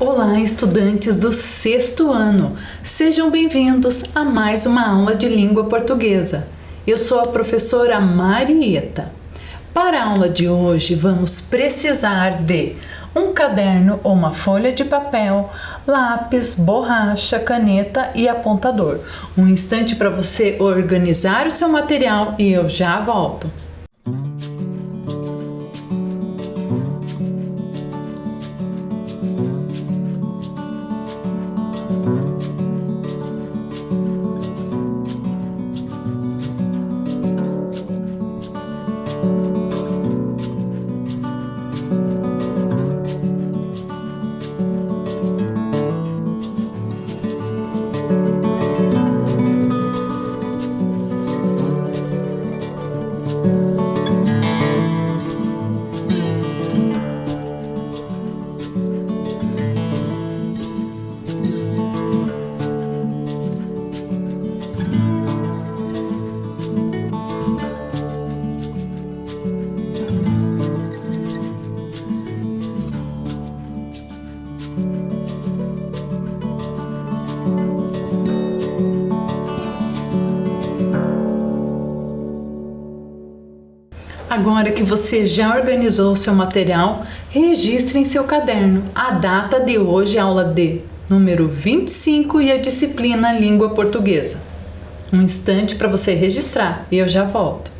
Olá, estudantes do sexto ano! Sejam bem-vindos a mais uma aula de língua portuguesa. Eu sou a professora Marieta. Para a aula de hoje, vamos precisar de um caderno ou uma folha de papel, lápis, borracha, caneta e apontador. Um instante para você organizar o seu material e eu já volto. Agora que você já organizou o seu material, registre em seu caderno a data de hoje, aula de número 25 e a disciplina Língua Portuguesa. Um instante para você registrar e eu já volto.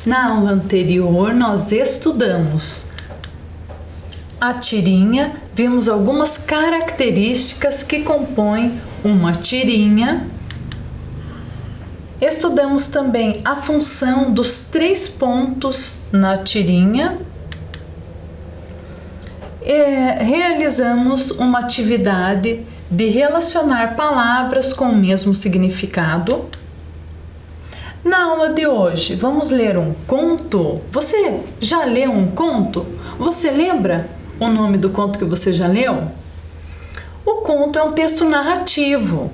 Na aula anterior, nós estudamos a tirinha, vimos algumas características que compõem uma tirinha. Estudamos também a função dos 3 pontos na tirinha. Realizamos uma atividade de relacionar palavras com o mesmo significado. Na aula de hoje, vamos ler um conto. Você já leu um conto? Você lembra o nome do conto que você já leu? O conto é um texto narrativo,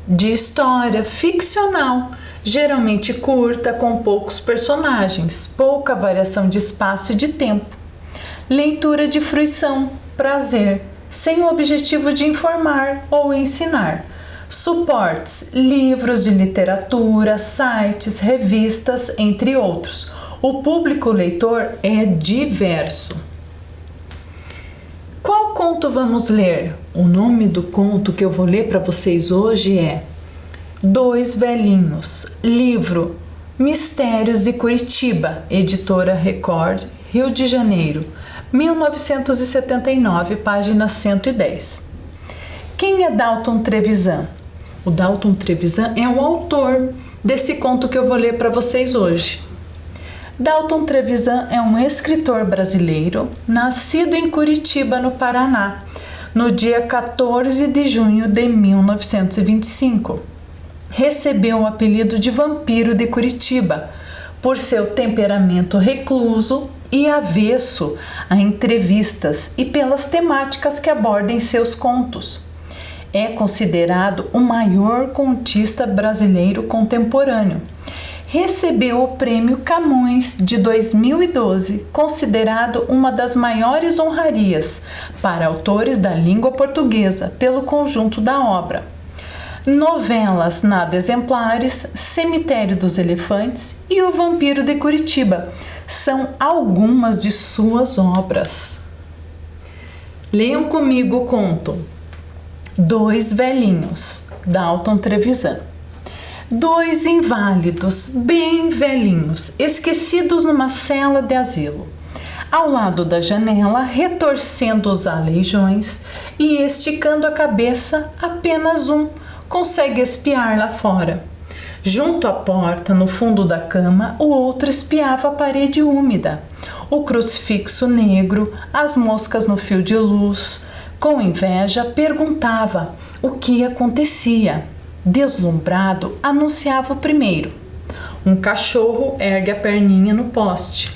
de história ficcional, geralmente curta, com poucos personagens, pouca variação de espaço e de tempo. Leitura de fruição, prazer, sem o objetivo de informar ou ensinar. Suportes, livros de literatura, sites, revistas, entre outros. O público leitor é diverso. Qual conto vamos ler? O nome do conto que eu vou ler para vocês hoje é Dois Velhinhos, livro Mistérios de Curitiba, editora Record, Rio de Janeiro, 1979, página 110. Quem é Dalton Trevisan? O Dalton Trevisan é o autor desse conto que eu vou ler para vocês hoje. Dalton Trevisan é um escritor brasileiro, nascido em Curitiba, no Paraná, no dia 14 de junho de 1925. Recebeu o apelido de Vampiro de Curitiba, por seu temperamento recluso e avesso a entrevistas e pelas temáticas que aborda em seus contos. É considerado o maior contista brasileiro contemporâneo. Recebeu o Prêmio Camões de 2012, considerado uma das maiores honrarias para autores da língua portuguesa pelo conjunto da obra. Novelas Nada Exemplares, Cemitério dos Elefantes e O Vampiro de Curitiba são algumas de suas obras. Leiam comigo o conto Dois Velhinhos, Dalton Trevisan. Dois inválidos, bem velhinhos, esquecidos numa cela de asilo. Ao lado da janela, retorcendo os aleijões e esticando a cabeça, apenas um consegue espiar lá fora. Junto à porta, no fundo da cama, o outro espiava a parede úmida, o crucifixo negro, as moscas no fio de luz. Com inveja, perguntava o que acontecia. Deslumbrado, anunciava o primeiro. Um cachorro ergue a perninha no poste.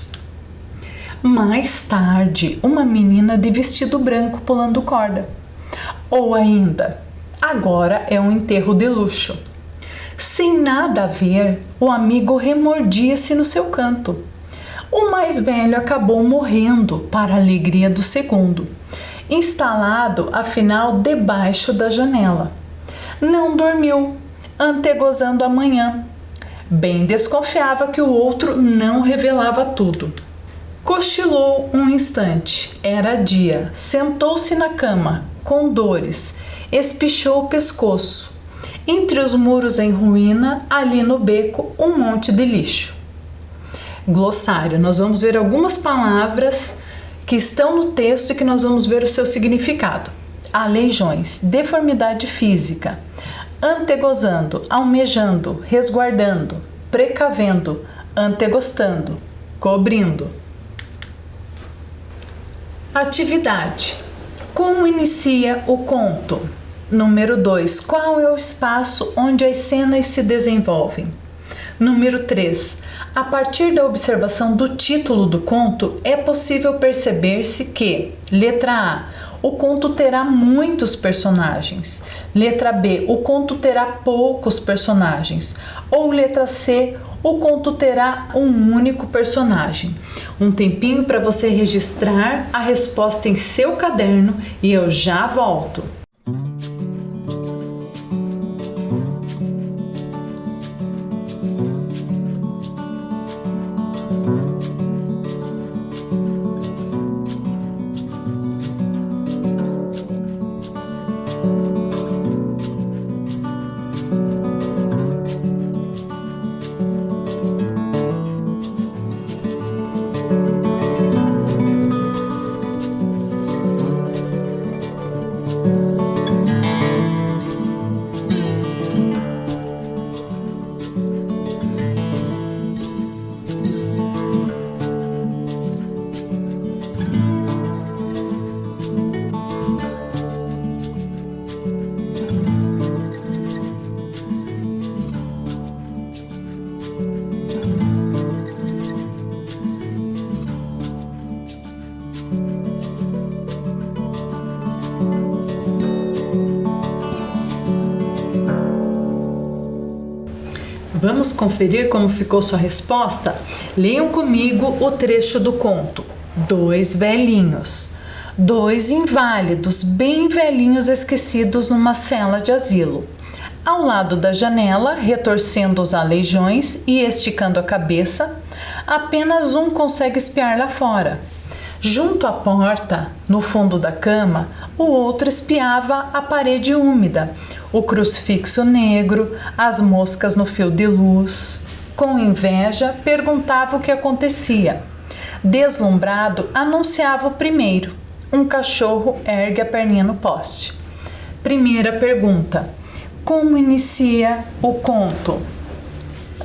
Mais tarde, uma menina de vestido branco pulando corda. Ou ainda, agora é um enterro de luxo. Sem nada a ver, o amigo remordia-se no seu canto. O mais velho acabou morrendo, para a alegria do segundo, instalado, afinal, debaixo da janela. Não dormiu, antegozando a manhã. Bem desconfiava que o outro não revelava tudo. Cochilou um instante, era dia, sentou-se na cama, com dores, espichou o pescoço. Entre os muros em ruína, ali no beco, um monte de lixo. Glossário, nós vamos ver algumas palavras que estão no texto e que nós vamos ver o seu significado. Aleijões, deformidade física. Antegozando, almejando, resguardando, precavendo, antegostando, cobrindo. Atividade. Como inicia o conto? Número 2. Qual é o espaço onde as cenas se desenvolvem? Número 3. A partir da observação do título do conto, é possível perceber-se que, letra A, o conto terá muitos personagens. Letra B, o conto terá poucos personagens. Ou letra C, o conto terá um único personagem. Um tempinho para você registrar a resposta em seu caderno e eu já volto. Vamos conferir como ficou sua resposta? Leiam comigo o trecho do conto. Dois velhinhos. Dois inválidos, bem velhinhos esquecidos numa cela de asilo. Ao lado da janela, retorcendo os aleijões e esticando a cabeça, apenas um consegue espiar lá fora. Junto à porta, no fundo da cama, o outro espiava a parede úmida, o crucifixo negro, as moscas no fio de luz. Com inveja, perguntava o que acontecia. Deslumbrado, anunciava o primeiro. Um cachorro ergue a perninha no poste. Primeira pergunta. Como inicia o conto?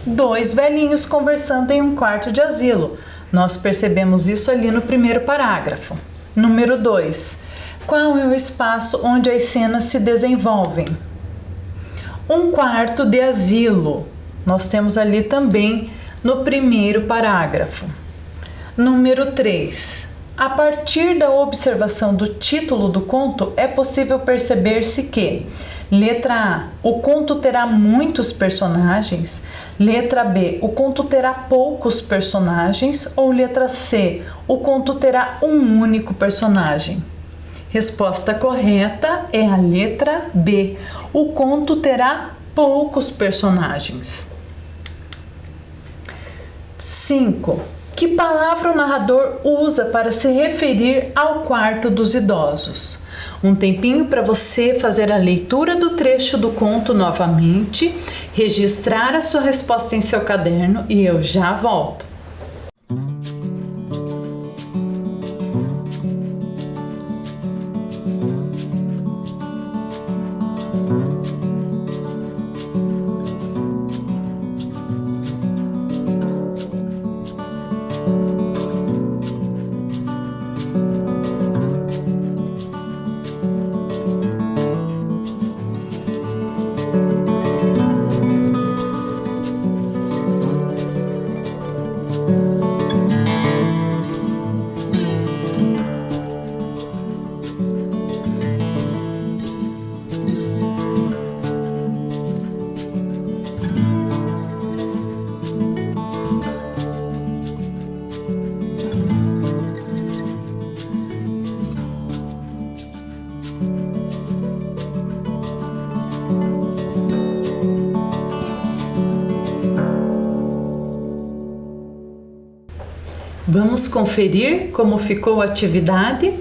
Dois velhinhos conversando em um quarto de asilo. Nós percebemos isso ali no primeiro parágrafo. Número 2. Qual é o espaço onde as cenas se desenvolvem? Um quarto de asilo. Nós temos ali também no primeiro parágrafo. Número 3. A partir da observação do título do conto, é possível perceber-se que: letra A, o conto terá muitos personagens. Letra B, o conto terá poucos personagens. Ou letra C, o conto terá um único personagem. Resposta correta é a letra B. O conto terá poucos personagens. 5. Que palavra o narrador usa para se referir ao quarto dos idosos? Um tempinho para você fazer a leitura do trecho do conto novamente, registrar a sua resposta em seu caderno e eu já volto. Vamos conferir como ficou a atividade?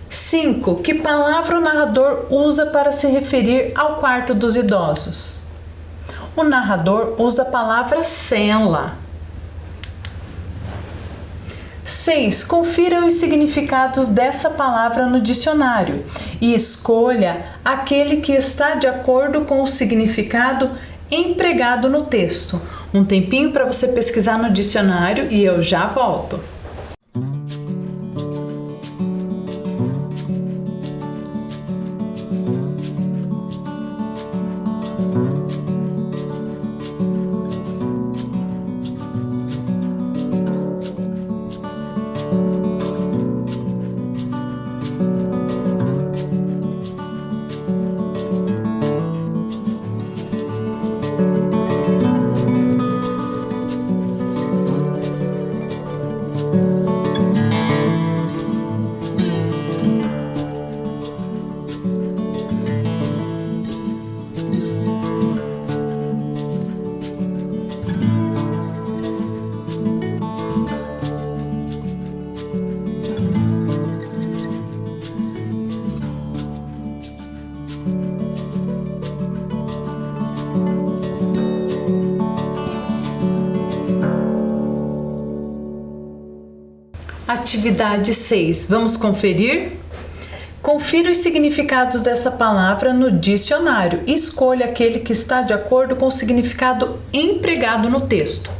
5. Que palavra o narrador usa para se referir ao quarto dos idosos? O narrador usa a palavra cela. 6. Confira os significados dessa palavra no dicionário e escolha aquele que está de acordo com o significado empregado no texto. Um tempinho para você pesquisar no dicionário e eu já volto. Atividade 6. Vamos conferir? Confira os significados dessa palavra no dicionário e escolha aquele que está de acordo com o significado empregado no texto.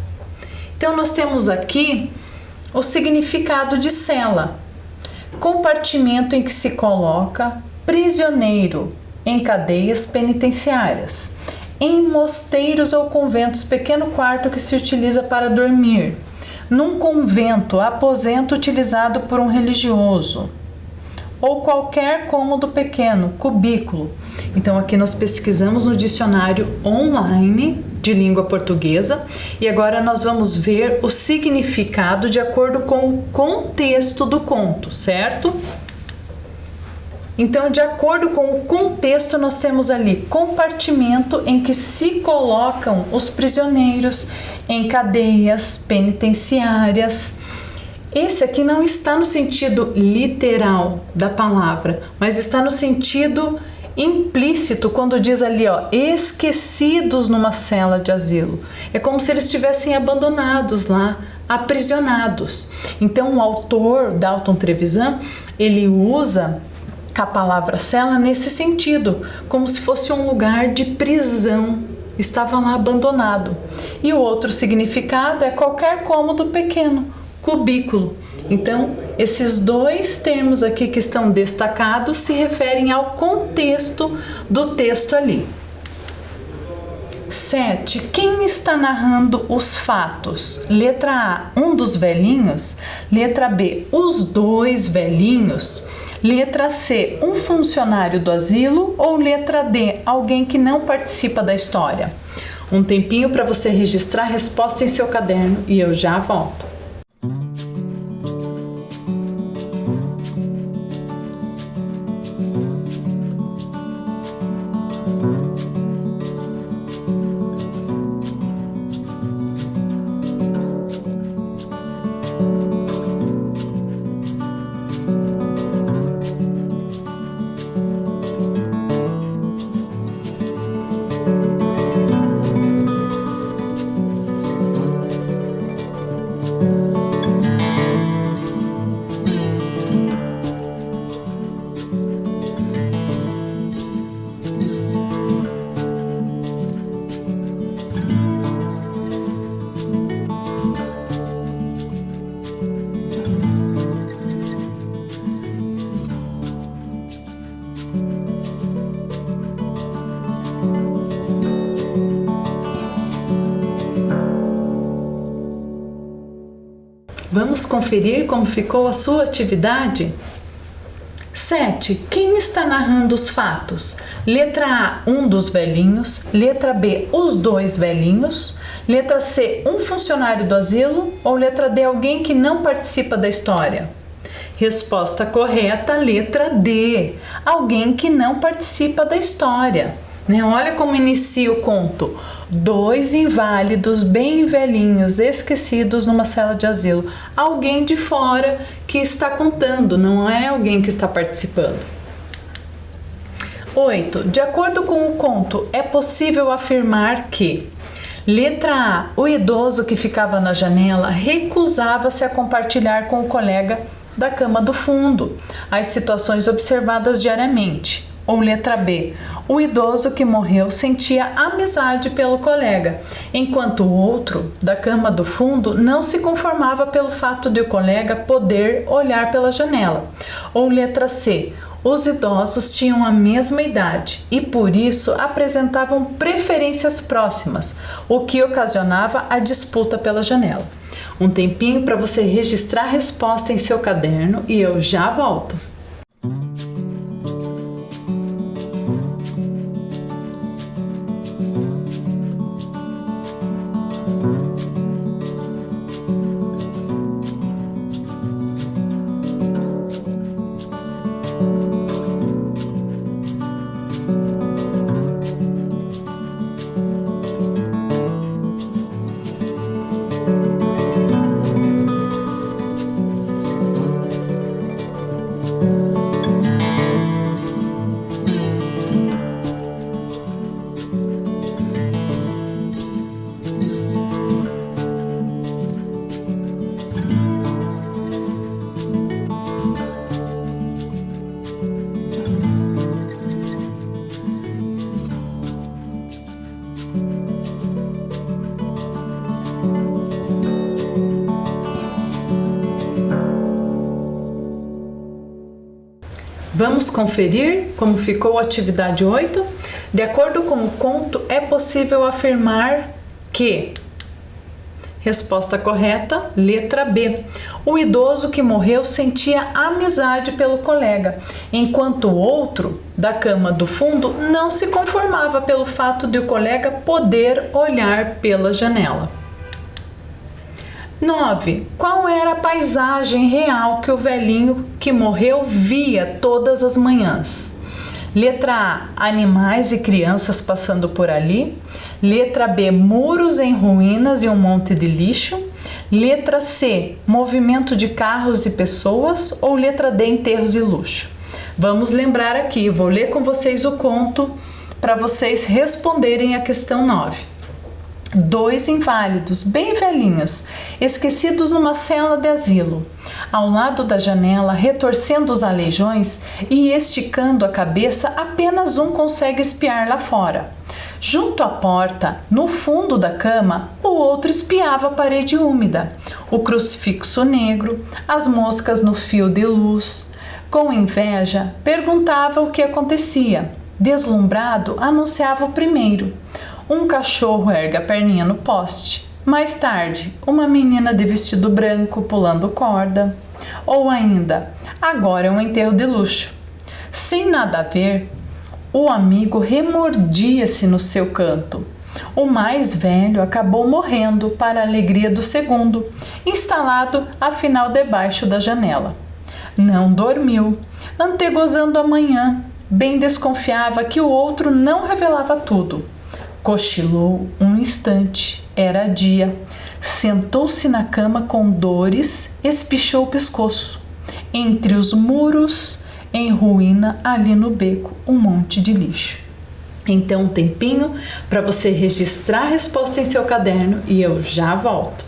Então, nós temos aqui o significado de cela: compartimento em que se coloca prisioneiro em cadeias penitenciárias. Em mosteiros ou conventos, pequeno quarto que se utiliza para dormir. Num convento, aposento utilizado por um religioso. Ou qualquer cômodo pequeno, cubículo. Então aqui nós pesquisamos no dicionário online de língua portuguesa e agora nós vamos ver o significado de acordo com o contexto do conto, certo? Então, de acordo com o contexto, nós temos ali compartimento em que se colocam os prisioneiros em cadeias penitenciárias. Esse aqui não está no sentido literal da palavra, mas está no sentido implícito quando diz ali, ó, esquecidos numa cela de asilo. É como se eles estivessem abandonados lá, aprisionados. Então, o autor, Dalton Trevisan, ele usa a palavra cela nesse sentido, como se fosse um lugar de prisão, estava lá abandonado. E o outro significado é qualquer cômodo pequeno, cubículo. Então, esses dois termos aqui que estão destacados se referem ao contexto do texto ali. 7. Quem está narrando os fatos? Letra A, um dos velhinhos. Letra B, os dois velhinhos. Letra C, um funcionário do asilo. Ou letra D, alguém que não participa da história? Um tempinho para você registrar a resposta em seu caderno e eu já volto. Vamos conferir como ficou a sua atividade? 7. Quem está narrando os fatos? Letra A, um dos velhinhos. Letra B, os dois velhinhos. Letra C, um funcionário do asilo. Ou letra D, alguém que não participa da história? Resposta correta, letra D, alguém que não participa da história. Olha como inicia o conto. 2 inválidos bem velhinhos esquecidos numa cela de asilo. Alguém de fora que está contando, não é alguém que está participando. 8. De acordo com o conto, é possível afirmar que: letra A, o idoso que ficava na janela recusava-se a compartilhar com o colega da cama do fundo as situações observadas diariamente. Ou letra B, o idoso que morreu sentia amizade pelo colega, enquanto o outro, da cama do fundo, não se conformava pelo fato de o colega poder olhar pela janela. Ou letra C, os idosos tinham a mesma idade e por isso apresentavam preferências próximas, o que ocasionava a disputa pela janela. Um tempinho para você registrar a resposta em seu caderno e eu já volto. Vamos conferir como ficou a atividade 8? De acordo com o conto, é possível afirmar que... Resposta correta, letra B. O idoso que morreu sentia amizade pelo colega, enquanto o outro, da cama do fundo, não se conformava pelo fato de o colega poder olhar pela janela. 9. Qual era a paisagem real que o velhinho que morreu via todas as manhãs? Letra A, animais e crianças passando por ali. Letra B, muros em ruínas e um monte de lixo. Letra C, movimento de carros e pessoas. Ou letra D, enterros e luxo. Vamos lembrar aqui, vou ler com vocês o conto para vocês responderem a questão 9. 2 inválidos, bem velhinhos, esquecidos numa cela de asilo. Ao lado da janela, retorcendo os aleijões e esticando a cabeça, apenas um consegue espiar lá fora. Junto à porta, no fundo da cama, o outro espiava a parede úmida, o crucifixo negro, as moscas no fio de luz. Com inveja, perguntava o que acontecia. Deslumbrado, anunciava o primeiro. Um cachorro ergue a perninha no poste. Mais tarde, uma menina de vestido branco pulando corda. Ou ainda, agora é um enterro de luxo. Sem nada a ver, o amigo remordia-se no seu canto. O mais velho acabou morrendo para a alegria do segundo, instalado afinal debaixo da janela. Não dormiu, antegozando a manhã. Bem desconfiava que o outro não revelava tudo. Cochilou um instante, era dia. Sentou-se na cama com dores, espichou o pescoço. Entre os muros, em ruína, ali no beco, um monte de lixo. Então, um tempinho para você registrar a resposta em seu caderno e eu já volto.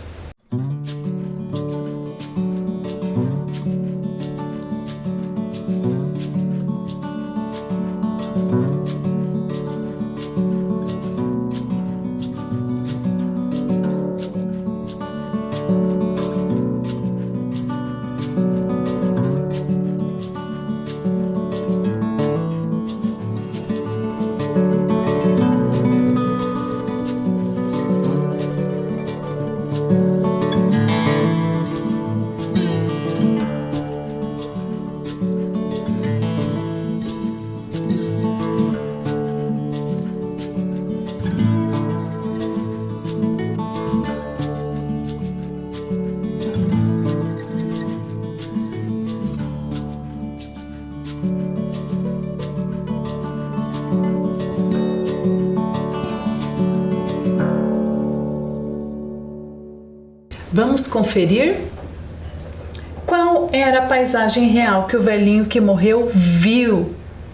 Vamos conferir? Qual era a paisagem real que o velhinho que morreu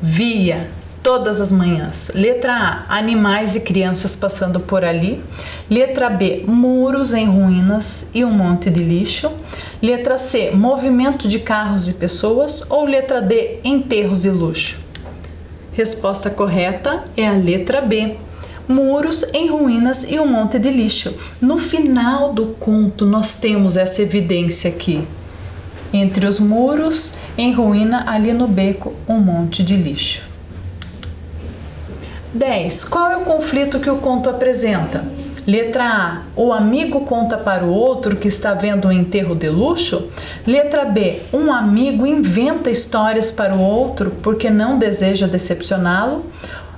via todas as manhãs? Letra A, animais e crianças passando por ali. Letra B, muros em ruínas e um monte de lixo. Letra C, movimento de carros e pessoas. Ou letra D, enterros e luxo? Resposta correta é a letra B, muros em ruínas e um monte de lixo. No final do conto nós temos essa evidência aqui. Entre os muros, em ruína, ali no beco, um monte de lixo. 10. Qual é o conflito que o conto apresenta? Letra A, o amigo conta para o outro que está vendo um enterro de luxo. Letra B, um amigo inventa histórias para o outro porque não deseja decepcioná-lo.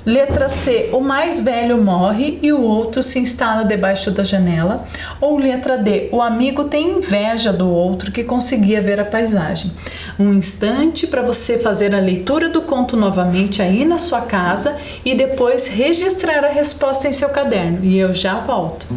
Letra C, o mais velho morre e o outro se instala debaixo da janela. Ou letra D, o amigo tem inveja do outro que conseguia ver a paisagem. Um instante para você fazer a leitura do conto novamente aí na sua casa e depois registrar a resposta em seu caderno. E eu já volto.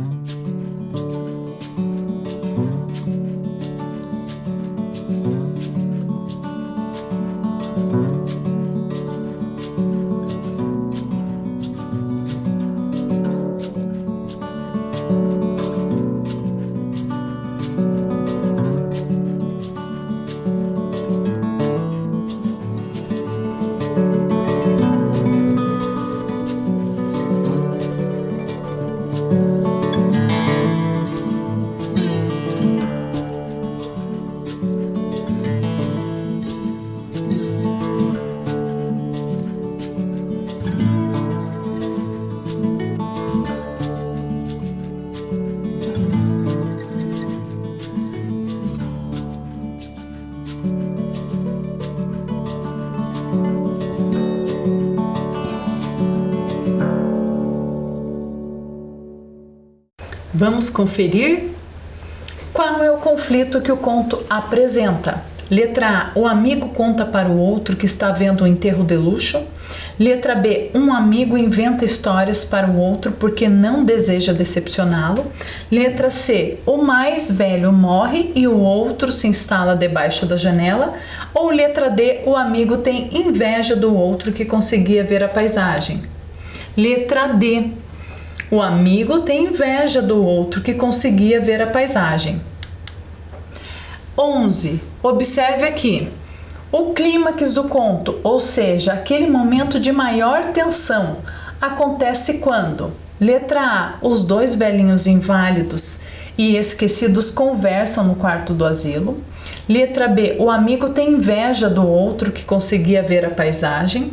Vamos conferir? Qual é o conflito que o conto apresenta? Letra A, o amigo conta para o outro que está vendo um enterro de luxo. Letra B, um amigo inventa histórias para o outro porque não deseja decepcioná-lo. Letra C, o mais velho morre e o outro se instala debaixo da janela. Ou letra D, o amigo tem inveja do outro que conseguia ver a paisagem. Letra D, o amigo tem inveja do outro que conseguia ver a paisagem. 11. Observe aqui. O clímax do conto, ou seja, aquele momento de maior tensão, acontece quando? Letra A. Os dois velhinhos inválidos e esquecidos conversam no quarto do asilo. Letra B. O amigo tem inveja do outro que conseguia ver a paisagem.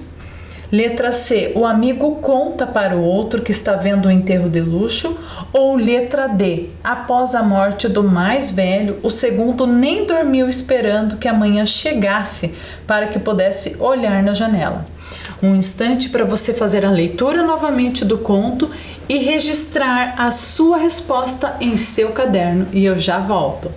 Letra C, o amigo conta para o outro que está vendo um enterro de luxo. Ou letra D, após a morte do mais velho, o segundo nem dormiu esperando que a manhã chegasse para que pudesse olhar na janela. Um instante para você fazer a leitura novamente do conto e registrar a sua resposta em seu caderno. E eu já volto.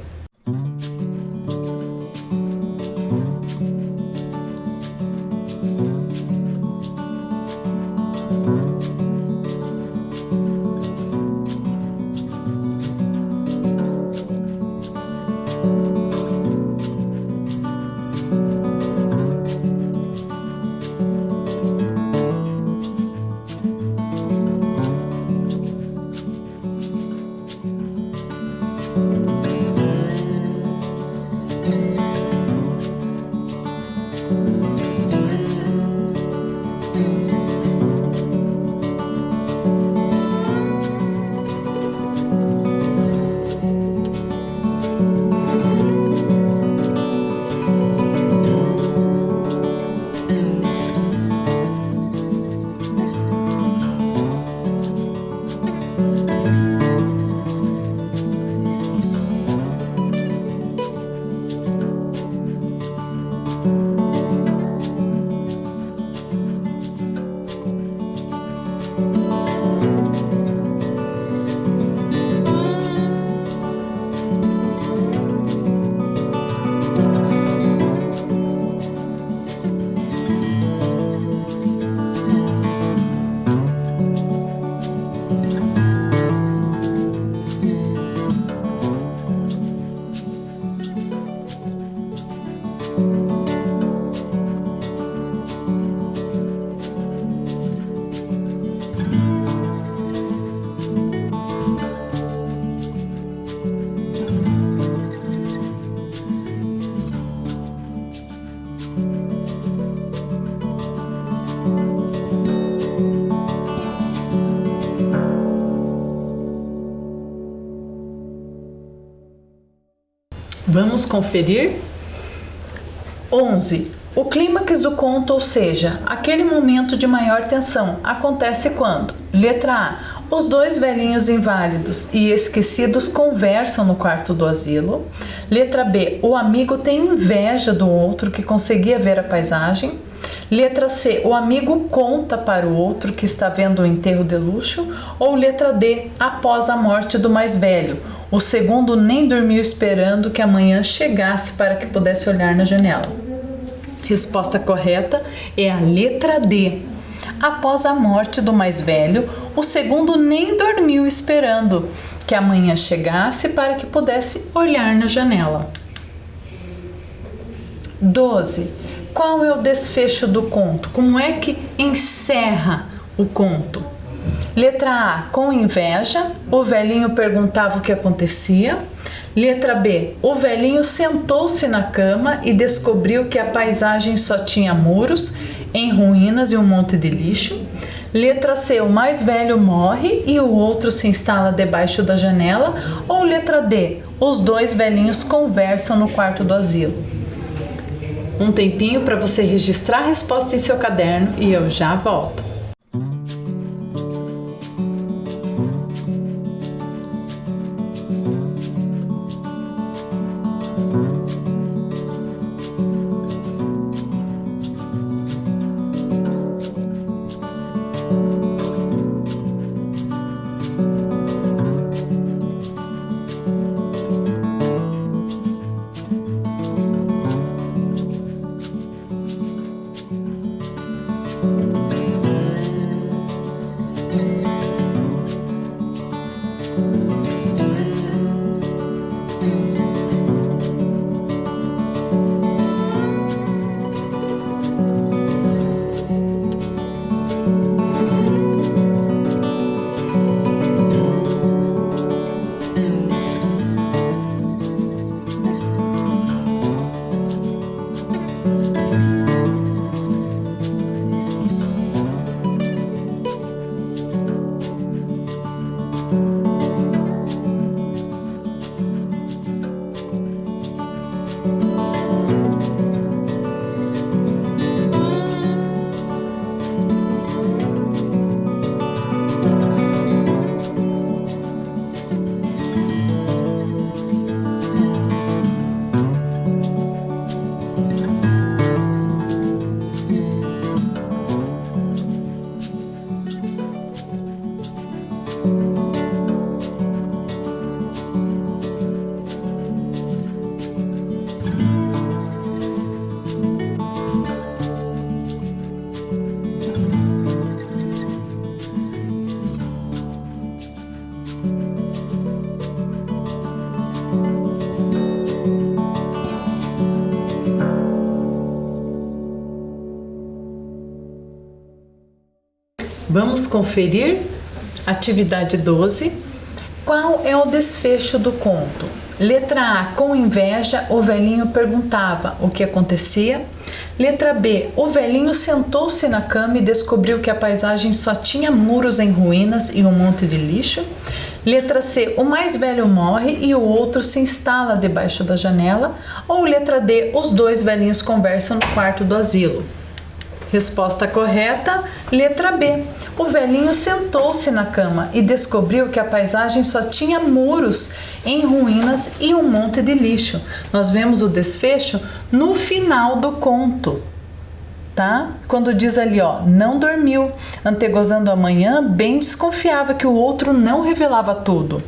Vamos conferir? 11. O clímax do conto, ou seja, aquele momento de maior tensão, acontece quando? Letra A. Os dois velhinhos inválidos e esquecidos conversam no quarto do asilo. Letra B. O amigo tem inveja do outro que conseguia ver a paisagem. Letra C. O amigo conta para o outro que está vendo o enterro de luxo. Ou letra D. Após a morte do mais velho, o segundo nem dormiu esperando que a manhã chegasse para que pudesse olhar na janela. Resposta correta é a letra D. Após a morte do mais velho, o segundo nem dormiu esperando que a manhã chegasse para que pudesse olhar na janela. 12. Qual é o desfecho do conto? Como é que encerra o conto? Letra A. Com inveja, o velhinho perguntava o que acontecia. Letra B. O velhinho sentou-se na cama e descobriu que a paisagem só tinha muros em ruínas e um monte de lixo. Letra C. O mais velho morre e o outro se instala debaixo da janela. Ou letra D. Os dois velhinhos conversam no quarto do asilo. Um tempinho para você registrar a resposta em seu caderno e eu já volto. Vamos conferir? Atividade 12. Qual é o desfecho do conto? Letra A. Com inveja, o velhinho perguntava o que acontecia. Letra B. O velhinho sentou-se na cama e descobriu que a paisagem só tinha muros em ruínas e um monte de lixo. Letra C. O mais velho morre e o outro se instala debaixo da janela. Ou letra D. Os dois velhinhos conversam no quarto do asilo. Resposta correta, letra B. O velhinho sentou-se na cama e descobriu que a paisagem só tinha muros em ruínas e um monte de lixo. Nós vemos o desfecho no final do conto, tá? Quando diz ali, ó, não dormiu, antegozando a manhã, bem desconfiava que o outro não revelava tudo.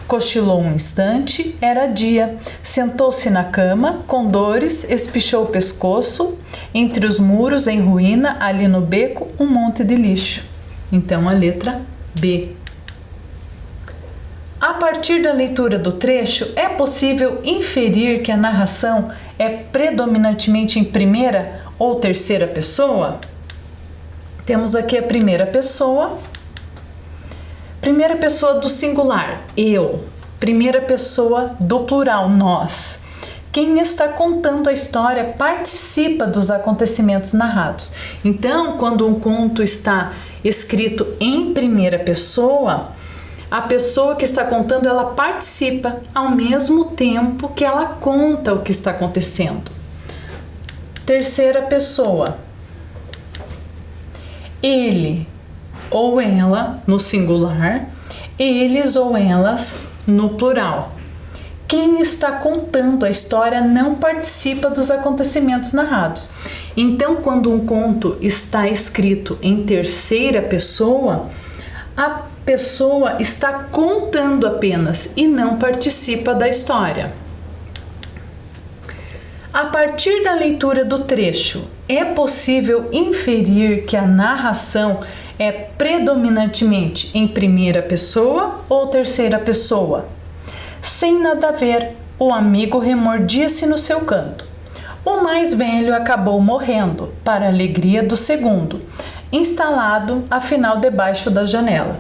Cochilou um instante, era dia. Sentou-se na cama, com dores, espichou o pescoço. Entre os muros, em ruína, ali no beco, um monte de lixo. Então, a letra B. A partir da leitura do trecho, é possível inferir que a narração é predominantemente em primeira ou terceira pessoa? Temos aqui a primeira pessoa do singular, eu. Primeira pessoa do plural, nós. Quem está contando a história participa dos acontecimentos narrados. Então, quando um conto está escrito em primeira pessoa, A pessoa que está contando, ela participa ao mesmo tempo que ela conta o que está acontecendo. Terceira pessoa. Ele ou ela no singular, eles ou elas no plural. Quem está contando a história não participa dos acontecimentos narrados. Então, quando um conto está escrito em terceira pessoa, a pessoa está contando apenas e não participa da história. A partir da leitura do trecho, é possível inferir que a narração é predominantemente em primeira pessoa ou terceira pessoa? Sem nada a ver, o amigo remordia-se no seu canto. O mais velho acabou morrendo, para a alegria do segundo, instalado afinal debaixo da janela.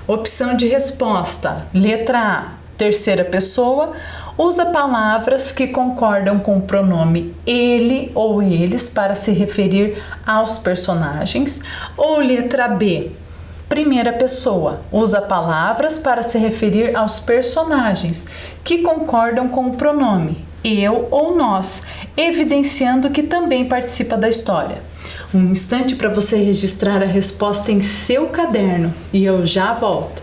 Opção de resposta: letra A, terceira pessoa, usa palavras que concordam com o pronome ele ou eles para se referir aos personagens. Ou letra B, primeira pessoa, usa palavras para se referir aos personagens que concordam com o pronome eu ou nós, evidenciando que também participa da história. Um instante para você registrar a resposta em seu caderno e eu já volto.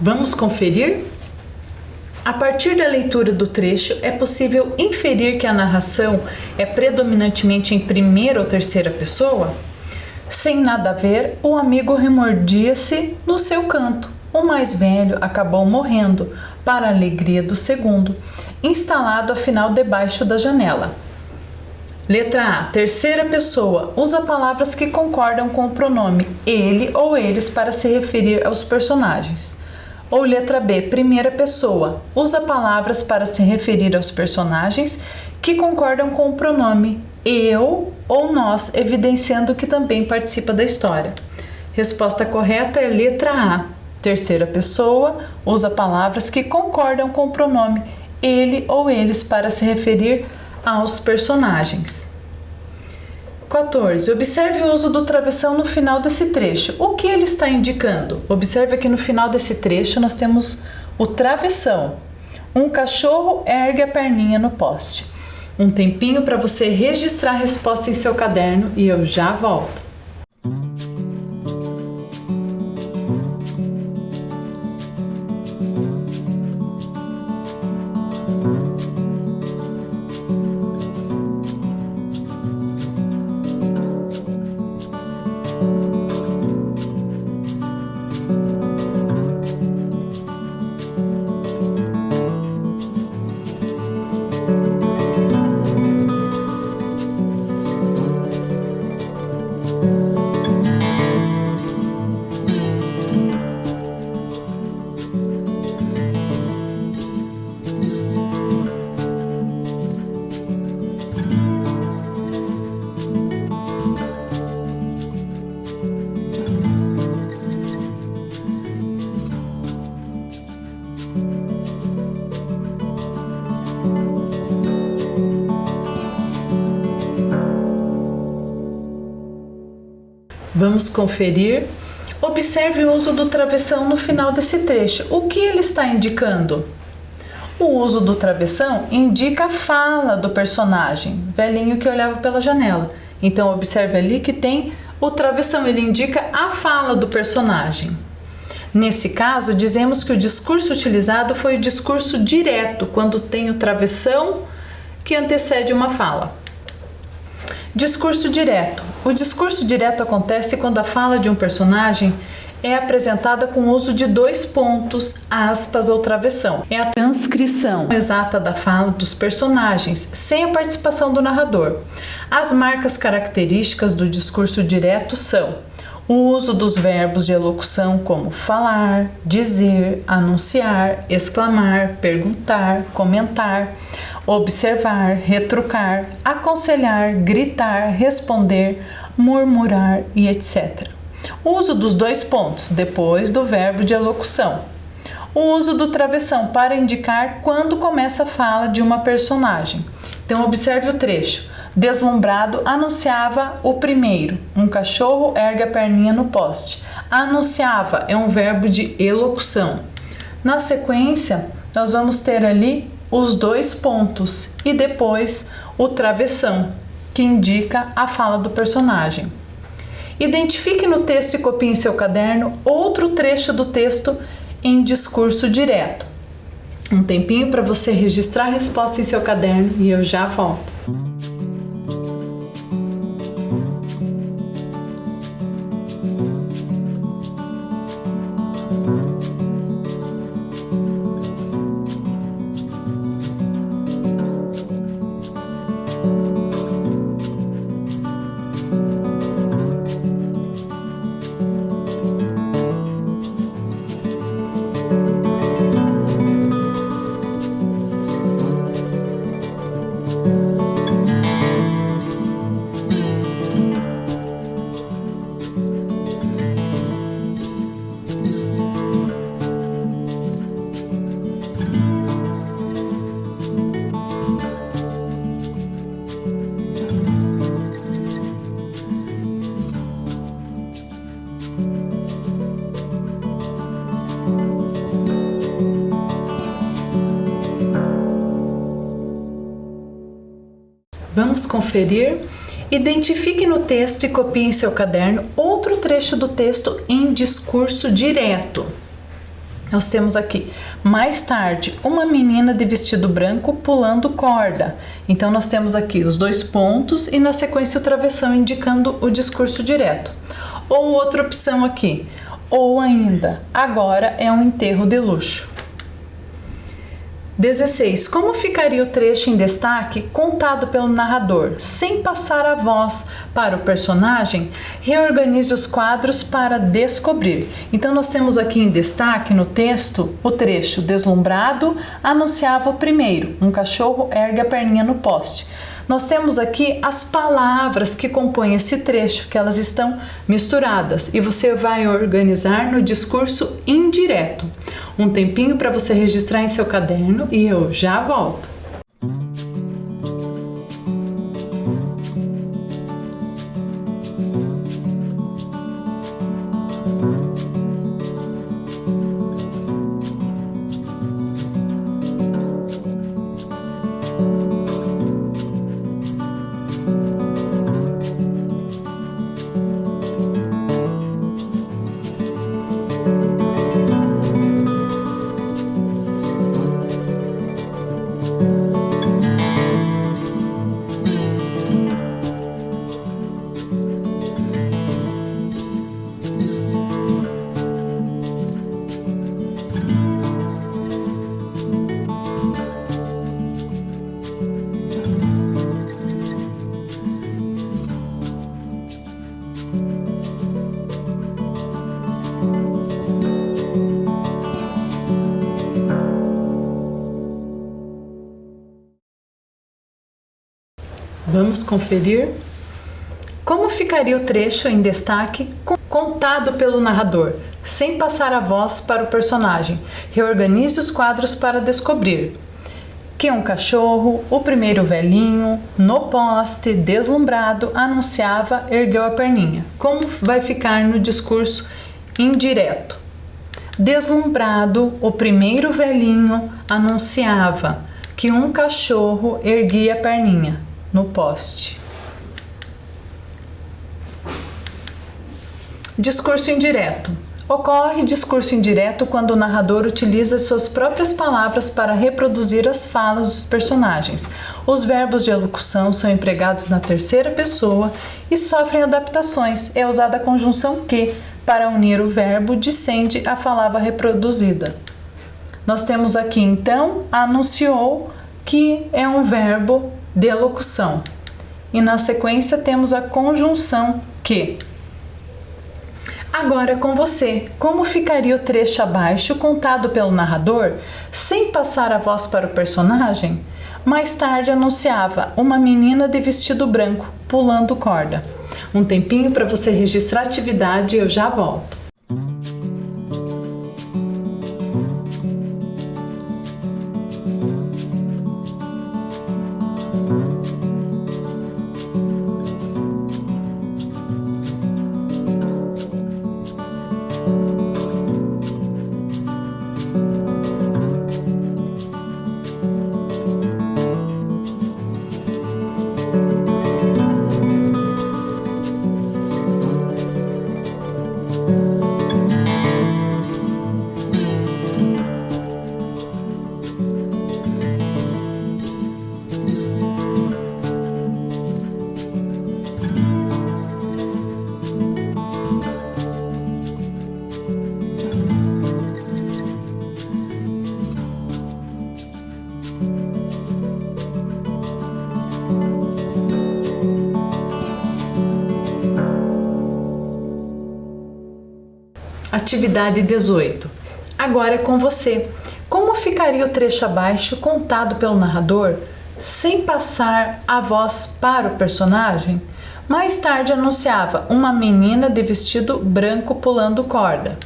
Vamos conferir? A partir da leitura do trecho, é possível inferir que a narração é predominantemente em primeira ou terceira pessoa? Sem nada a ver, o amigo remordia-se no seu canto. O mais velho acabou morrendo, para a alegria do segundo, instalado afinal debaixo da janela. Letra A, terceira pessoa, usa palavras que concordam com o pronome ele ou eles para se referir aos personagens. Ou letra B, primeira pessoa, usa palavras para se referir aos personagens que concordam com o pronome eu ou nós, evidenciando que também participa da história. Resposta correta é letra A, terceira pessoa, usa palavras que concordam com o pronome ele ou eles para se referir aos personagens. 14. Observe o uso do travessão no final desse trecho. O que ele está indicando? Observe que no final desse trecho nós temos o travessão. Um cachorro ergue a perninha no poste. Um tempinho para você registrar a resposta em seu caderno e eu já volto. Vamos conferir. Observe o uso do travessão no final desse trecho. O que ele está indicando? O uso do travessão indica a fala do personagem, velhinho que olhava pela janela. Então, observe ali que tem o travessão, ele indica a fala do personagem. Nesse caso, dizemos que o discurso utilizado foi o discurso direto, quando tem o travessão que antecede uma fala. Discurso direto. O discurso direto acontece quando a fala de um personagem é apresentada com o uso de 2 pontos, aspas ou travessão. É a transcrição exata da fala dos personagens, sem a participação do narrador. As marcas características do discurso direto são o uso dos verbos de elocução como falar, dizer, anunciar, exclamar, perguntar, comentar, observar, retrucar, aconselhar, gritar, responder, murmurar e etc. O uso dos 2 pontos, depois do verbo de elocução. O uso do travessão para indicar quando começa a fala de uma personagem. Então, observe o trecho. Deslumbrado, anunciava o primeiro. Um cachorro ergue a perninha no poste. Anunciava é um verbo de elocução. Na sequência, nós vamos ter ali os 2 pontos e depois o travessão, que indica a fala do personagem. Identifique no texto e copie em seu caderno outro trecho do texto em discurso direto. Um tempinho para você registrar a resposta em seu caderno e eu já volto. Vamos conferir. Identifique no texto e copie em seu caderno outro trecho do texto em discurso direto. Nós temos aqui, mais tarde, uma menina de vestido branco pulando corda. Então, nós temos aqui os 2 pontos e na sequência o travessão indicando o discurso direto. Ou outra opção aqui, ou ainda, agora é um enterro de luxo. 16. Como ficaria o trecho em destaque contado pelo narrador, sem passar a voz para o personagem? Reorganize os quadros para descobrir. Então, nós temos aqui em destaque no texto o trecho deslumbrado anunciava o primeiro, um cachorro ergue a perninha no poste. Nós temos aqui as palavras que compõem esse trecho, que elas estão misturadas e você vai organizar no discurso indireto. Um tempinho para você registrar em seu caderno e eu já volto. Vamos conferir como ficaria o trecho em destaque contado pelo narrador, sem passar a voz para o personagem. Reorganize os quadros para descobrir. que um cachorro, o primeiro velhinho, no poste, deslumbrado, anunciava, ergueu a perninha. Como vai ficar no discurso indireto? Deslumbrado, o primeiro velhinho anunciava que um cachorro erguia a perninha no poste. Discurso indireto. Ocorre discurso indireto quando o narrador utiliza suas próprias palavras para reproduzir as falas dos personagens. Os verbos de elocução são empregados na terceira pessoa e sofrem adaptações. É usada a conjunção que, para unir o verbo, dissende a palavra reproduzida. Nós temos aqui, então, anunciou, que é um verbo de elocução. E na sequência temos a conjunção que. Agora é com você. Como ficaria o trecho abaixo contado pelo narrador sem passar a voz para o personagem? Mais tarde anunciava uma menina de vestido branco pulando corda. Um tempinho para você registrar a atividade e eu já volto. Atividade 18. Agora é com você. Como ficaria o trecho abaixo contado pelo narrador sem passar a voz para o personagem? Mais tarde anunciava uma menina de vestido branco pulando corda.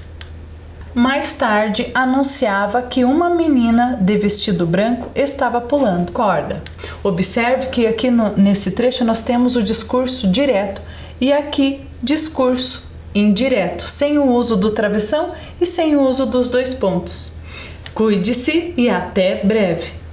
Mais tarde anunciava que uma menina de vestido branco estava pulando corda. Observe que aqui nesse trecho nós temos o discurso direto e aqui discurso indireto, sem o uso do travessão e sem o uso dos dois pontos. Cuide-se e até breve!